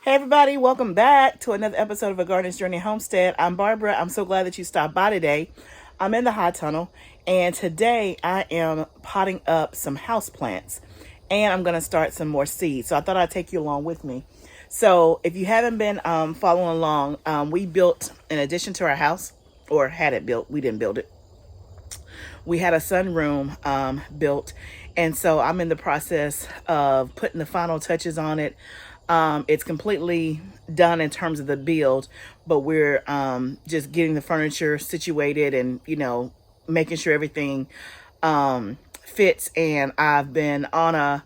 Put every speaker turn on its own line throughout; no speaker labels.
Hey everybody, welcome back to another episode of A Gardener's Journey Homestead. I'm Barbara. I'm so glad that you stopped by today. I'm in the high tunnel, and today I am potting up some house plants, and I'm going to start some more seeds. So I thought I'd take you along with me. So if you haven't been following along, we built an addition to our house, or had it built. We didn't build it. We had a sunroom built, and so I'm in the process of putting the final touches on it. It's completely done in terms of the build, but we're just getting the furniture situated and, making sure everything fits. And I've been on a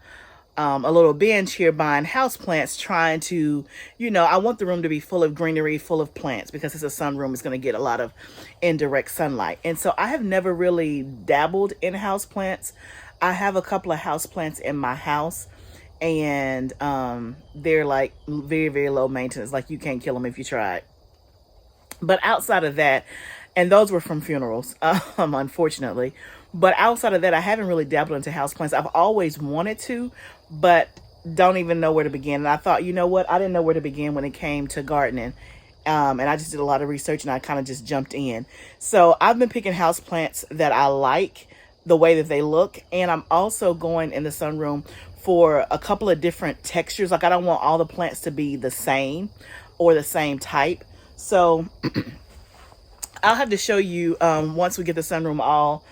little bench here buying houseplants, trying to, I want the room to be full of greenery, full of plants, because it's a sunroom. It's going to get a lot of indirect sunlight. And so I have never really dabbled in houseplants. I have a couple of houseplants in my house, and they're like very, very low maintenance. Like you can't kill them if you tried. But outside of that, and those were from funerals, unfortunately. But outside of that, I haven't really dabbled into houseplants. I've always wanted to, but don't even know where to begin. And I thought, you know what? I didn't know where to begin when it came to gardening. And I just did a lot of research and I kind of just jumped in. So I've been picking houseplants that I like, the way that they look. And I'm also going in the sunroom for a couple of different textures. Like I don't want all the plants to be the same or the same type. So I'll have to show you once we get the sunroom all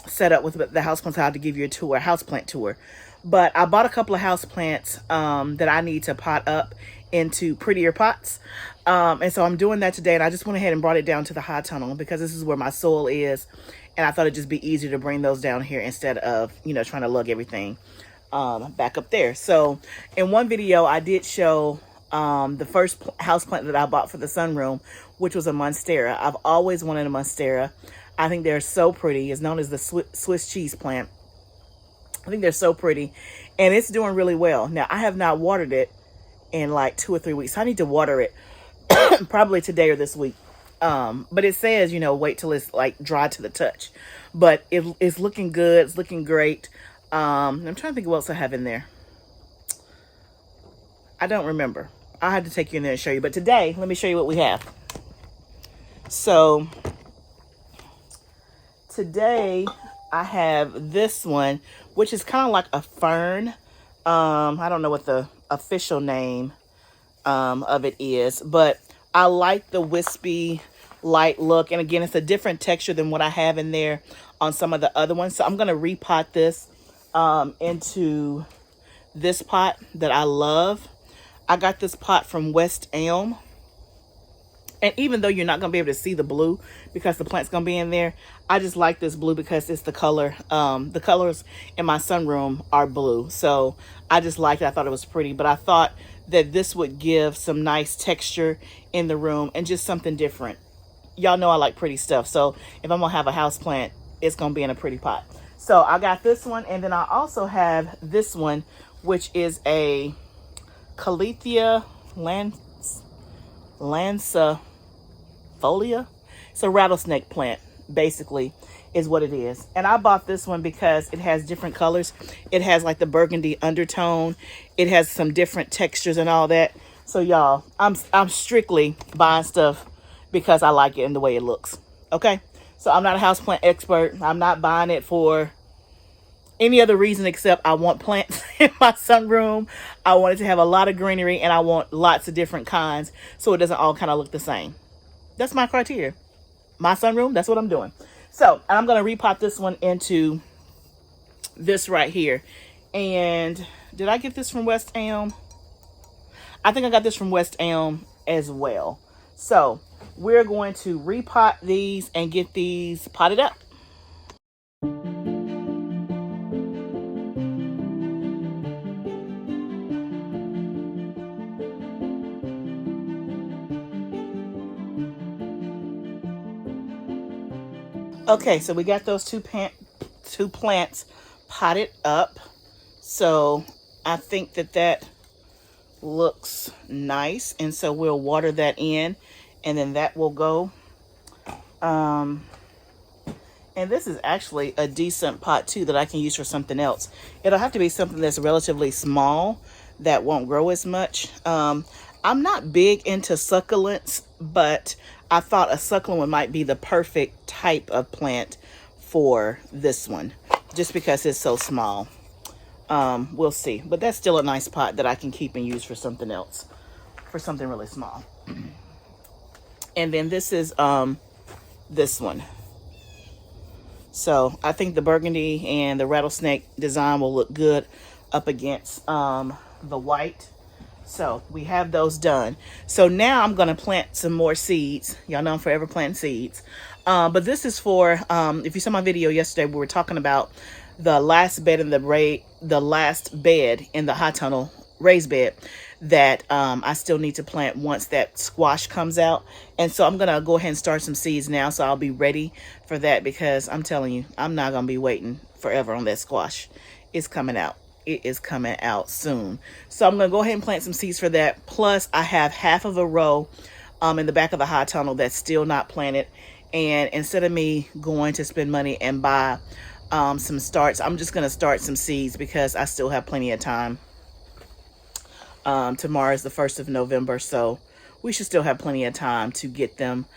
set up with the houseplants. I'll have to give you a tour, houseplant tour. But I bought a couple of houseplants that I need to pot up into prettier pots. And so I'm doing that today. And I just went ahead and brought it down to the high tunnel because this is where my soil is. And I thought it'd just be easier to bring those down here instead of, trying to lug everything back up there. So in one video, I did show the first houseplant that I bought for the sunroom, which was a monstera. I've always wanted a monstera. I think they're so pretty. It's known as the Swiss cheese plant. I think they're so pretty, and it's doing really well. Now, I have not watered it in like 2 or 3 weeks. So I need to water it probably today or this week. But it says, wait till it's like dry to the touch. But it's looking good. It's looking great. I'm trying to think what else I have in there. I don't remember. I'll have to take you in there and show you. But today, let me show you what we have. So today I have this one, which is kind of like a fern. I don't know what the official name of it is, but I like the wispy light look. And again, it's a different texture than what I have in there on some of the other ones. So I'm going to repot this into this pot that I love. I got this pot from West Elm. And even though you're not going to be able to see the blue because the plant's going to be in there, I just like this blue because it's the color. The colors in my sunroom are blue. So I just liked it. I thought it was pretty. But I thought that this would give some nice texture in the room and just something different. Y'all know I like pretty stuff. So if I'm going to have a house plant, it's going to be in a pretty pot. So I got this one. And then I also have this one, which is a Caletheia lancifolia. It's a rattlesnake plant, basically, is what it is. And I bought this one because it has different colors. It has like the burgundy undertone. It has some different textures and all that. So y'all, I'm strictly buying stuff because I like it and the way it looks. Okay? So I'm not a houseplant expert. I'm not buying it for any other reason except I want plants in my sunroom. I want it to have a lot of greenery and I want lots of different kinds so it doesn't all kind of look the same. That's my criteria. My sunroom, that's what I'm doing. So I'm going to repot this one into this right here. And did I get this from West Elm? I think I got this from West Elm as well. So we're going to repot these and get these potted up. Okay, so we got those two plants potted up. So I think that looks nice. And so we'll water that in and then that will go. And this is actually a decent pot too that I can use for something else. It'll have to be something that's relatively small that won't grow as much. I'm not big into succulents, but I thought a succulent might be the perfect type of plant for this one, just because it's so small. We'll see. But that's still a nice pot that I can keep and use for something else, for something really small. And then this is this one. So I think the burgundy and the rattlesnake design will look good up against the white. So we have those done. So now I'm going to plant some more seeds. Y'all know I'm forever planting seeds. But this is for, if you saw my video yesterday, we were talking about the last bed in the last bed in the high tunnel raised bed that I still need to plant once that squash comes out. And so I'm going to go ahead and start some seeds now. So I'll be ready for that, because I'm telling you, I'm not going to be waiting forever on that squash. It's coming out. It is coming out soon. So I'm going to go ahead and plant some seeds for that. Plus I have half of a row in the back of the high tunnel that's still not planted. And instead of me going to spend money and buy some starts, I'm just going to start some seeds because I still have plenty of time. Tomorrow is the 1st of November, so we should still have plenty of time to get them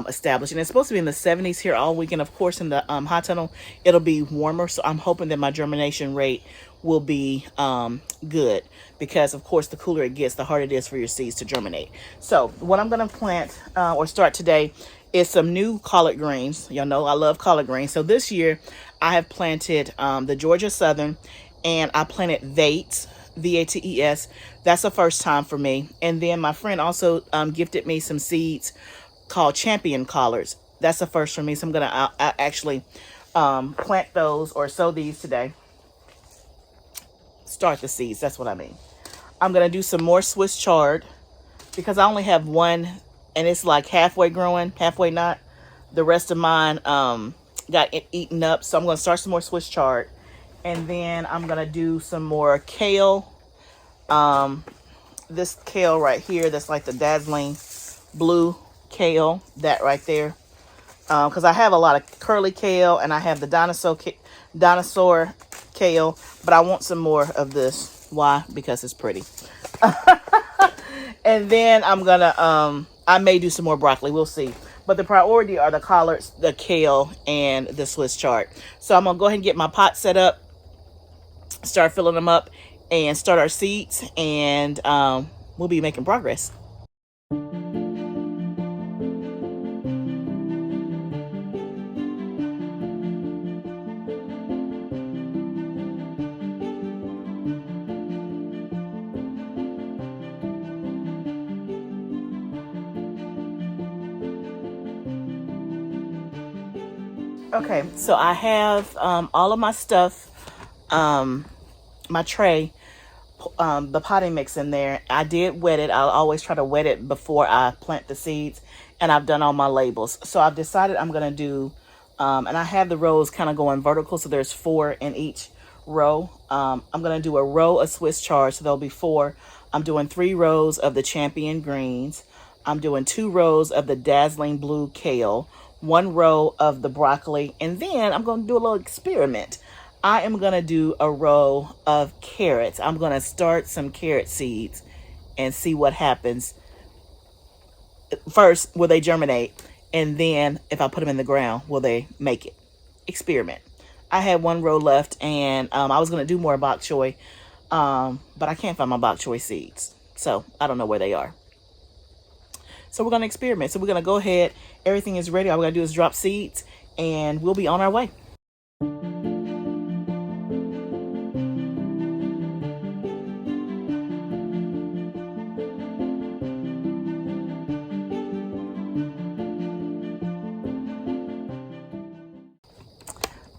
established. And it's supposed to be in the 70s here all weekend. Of course, in the hot tunnel, it'll be warmer, so I'm hoping that my germination rate will be good, because of course the cooler it gets, the harder it is for your seeds to germinate. So what I'm going to plant or start today is some new collard greens. Y'all know I love collard greens. So this year I have planted the Georgia Southern, and I planted Vates, V-A-T-E-S. That's the first time for me. And then my friend also gifted me some seeds called Champion collards. That's the first for me. So I'm going to actually plant those or sow these today. Start the seeds. That's what I mean. I'm going to do some more Swiss chard because I only have one and it's like halfway growing, halfway not. The rest of mine got eaten up. So I'm going to start some more Swiss chard. And then I'm going to do some more kale. This kale right here, that's like the dazzling blue kale, that right there. Because I have a lot of curly kale and I have the dinosaur kale, but I want some more of this. Why? Because it's pretty. And then I'm going to, I may do some more broccoli. We'll see. But the priority are the collards, the kale, and the Swiss chard. So I'm going to go ahead and get my pot set up, start filling them up, and start our seeds, and we'll be making progress. Okay, so I have all of my stuff, my tray, the potting mix in there. I did wet it. I'll always try to wet it before I plant the seeds, and I've done all my labels. So I've decided I'm going to do, and I have the rows kind of going vertical, so there's 4 in each row. I'm going to do a row of Swiss chard, so there'll be 4. I'm doing 3 rows of the Champion greens. I'm doing 2 rows of the dazzling blue kale, 1 row of the broccoli, and then I'm going to do a little experiment. I am going to do a row of carrots. I'm going to start some carrot seeds and see what happens. First, will they germinate? And then if I put them in the ground, will they make it? Experiment. I had 1 row left, and I was going to do more bok choy, but I can't find my bok choy seeds. So I don't know where they are. So we're going to experiment. So we're going to go ahead. Everything is ready. All we got to do is drop seeds, and we'll be on our way.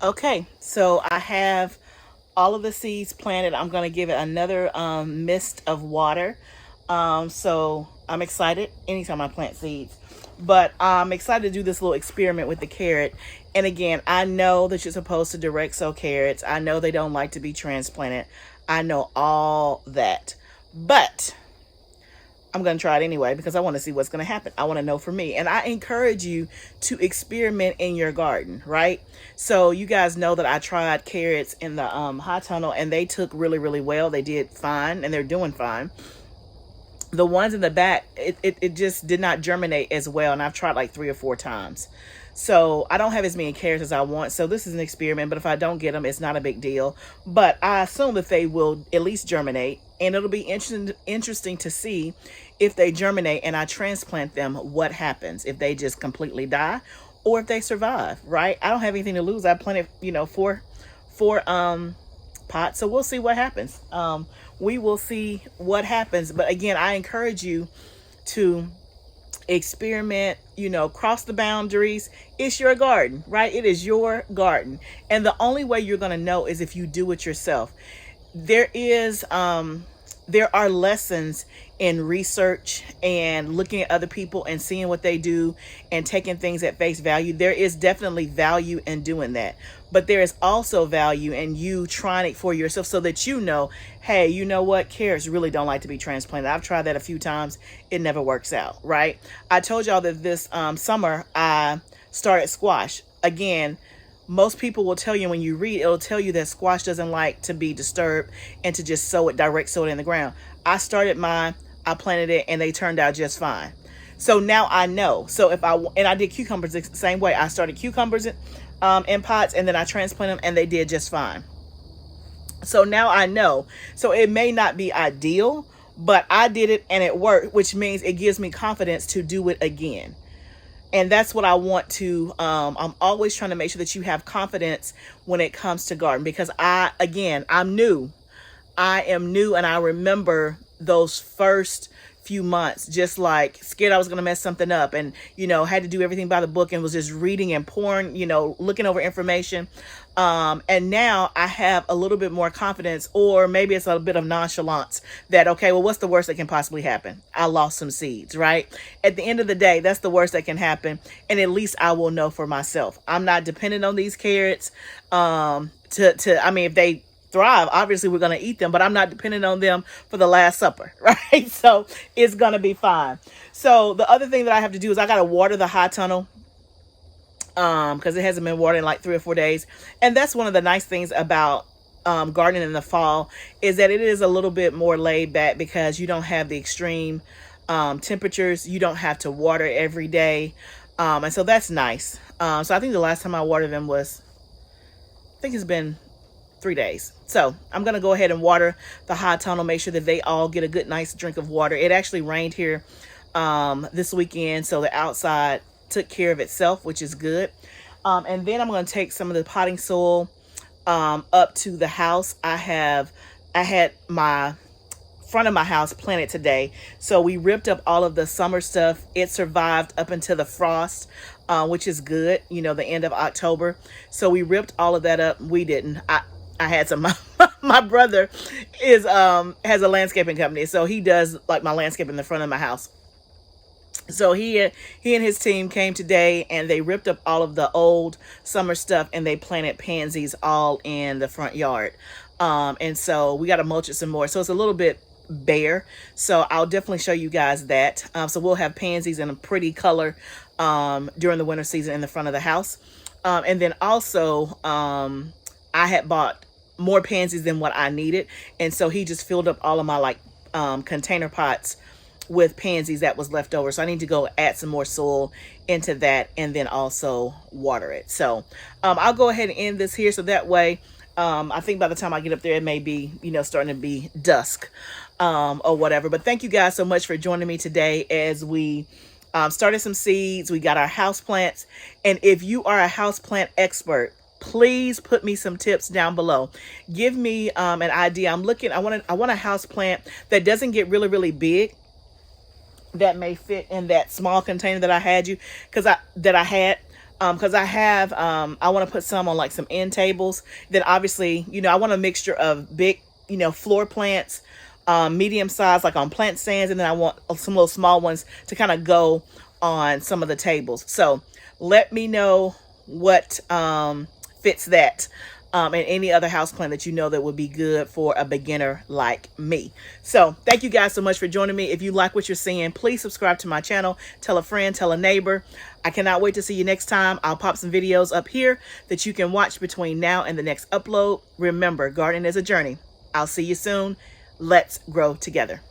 Okay, so I have all of the seeds planted. I'm going to give it another mist of water. So I'm excited anytime I plant seeds. But I'm excited to do this little experiment with the carrot. And again, I know that you're supposed to direct sow carrots. I know they don't like to be transplanted. I know all that. But I'm going to try it anyway because I want to see what's going to happen. I want to know for me. And I encourage you to experiment in your garden, right? So you guys know that I tried carrots in the high tunnel, and they took really, really well. They did fine, and they're doing fine. The ones in the back, it just did not germinate as well. And I've tried like 3 or 4 times. So I don't have as many carrots as I want. So this is an experiment, but if I don't get them, it's not a big deal. But I assume that they will at least germinate, and it'll be interesting to see if they germinate and I transplant them, what happens, if they just completely die or if they survive, right? I don't have anything to lose. I planted, 4 pots. So we'll see what happens. We will see what happens. But again, I encourage you to experiment, cross the boundaries. It's your garden, right? It is your garden. And the only way you're going to know is if you do it yourself. There are lessons in research and looking at other people and seeing what they do and taking things at face value. There is definitely value in doing that. But there is also value in you trying it for yourself so that hey, you know what? Carrots really don't like to be transplanted. I've tried that a few times. It never works out, right? I told y'all that this summer I started squash. Again, most people will tell you when you read, it'll tell you that squash doesn't like to be disturbed and to just sow it in the ground. I started mine, I planted it, and they turned out just fine. So now I know. So I did cucumbers the same way. I started cucumbers in pots, and then I transplanted them, and they did just fine. So now I know. So it may not be ideal, but I did it and it worked, which means it gives me confidence to do it again. And that's what I want to, I'm always trying to make sure that you have confidence when it comes to garden, because I'm new. I am new, and I remember those first few months just like scared I was going to mess something up, and had to do everything by the book and was just reading and pouring, looking over information. And now I have a little bit more confidence, or maybe it's a bit of nonchalance that, okay, well, what's the worst that can possibly happen? I lost some seeds, right? At the end of the day, that's the worst that can happen. And at least I will know for myself. I'm not dependent on these carrots if they thrive, obviously we're going to eat them, but I'm not dependent on them for the Last Supper, right? So it's going to be fine. So the other thing that I have to do is I got to water the high tunnel because it hasn't been watered in like 3 or 4 days. And that's one of the nice things about gardening in the fall, is that it is a little bit more laid back because you don't have the extreme temperatures. You don't have to water every day. And so that's nice. So I think the last time I watered them it's been 3 days. So I'm going to go ahead and water the high tunnel, make sure that they all get a good, nice drink of water. It actually rained here this weekend, so the outside took care of itself, which is good. And then I'm going to take some of the potting soil up to the house. I had my front of my house planted today. So we ripped up all of the summer stuff. It survived up until the frost, which is good, the end of October. So we ripped all of that up. We didn't. I had some, my brother has a landscaping company. So he does like my landscape in the front of my house. So he and his team came today and they ripped up all of the old summer stuff and they planted pansies all in the front yard. And so we got to mulch it some more. So it's a little bit bare. So I'll definitely show you guys that. So we'll have pansies in a pretty color during the winter season in the front of the house. And then also I had bought more pansies than what I needed. And so he just filled up all of my container pots with pansies that was left over. So I need to go add some more soil into that and then also water it. So I'll go ahead and end this here. So that way, I think by the time I get up there, it may be, starting to be dusk or whatever. But thank you guys so much for joining me today as we started some seeds. We got our house plants. And if you are a house plant expert, please put me some tips down below. Give me an idea. I want a house plant that doesn't get really, really big, that may fit in that small container that I had because I want to put some on like some end tables. Then obviously, I want a mixture of big, floor plants, medium size, like on plant stands. And then I want some little small ones to kind of go on some of the tables. So let me know what fits that and any other houseplant that you know that would be good for a beginner like me. So thank you guys so much for joining me. If you like what you're seeing, please subscribe to my channel. Tell a friend, tell a neighbor. I cannot wait to see you next time. I'll pop some videos up here that you can watch between now and the next upload. Remember, gardening is a journey. I'll see you soon. Let's grow together.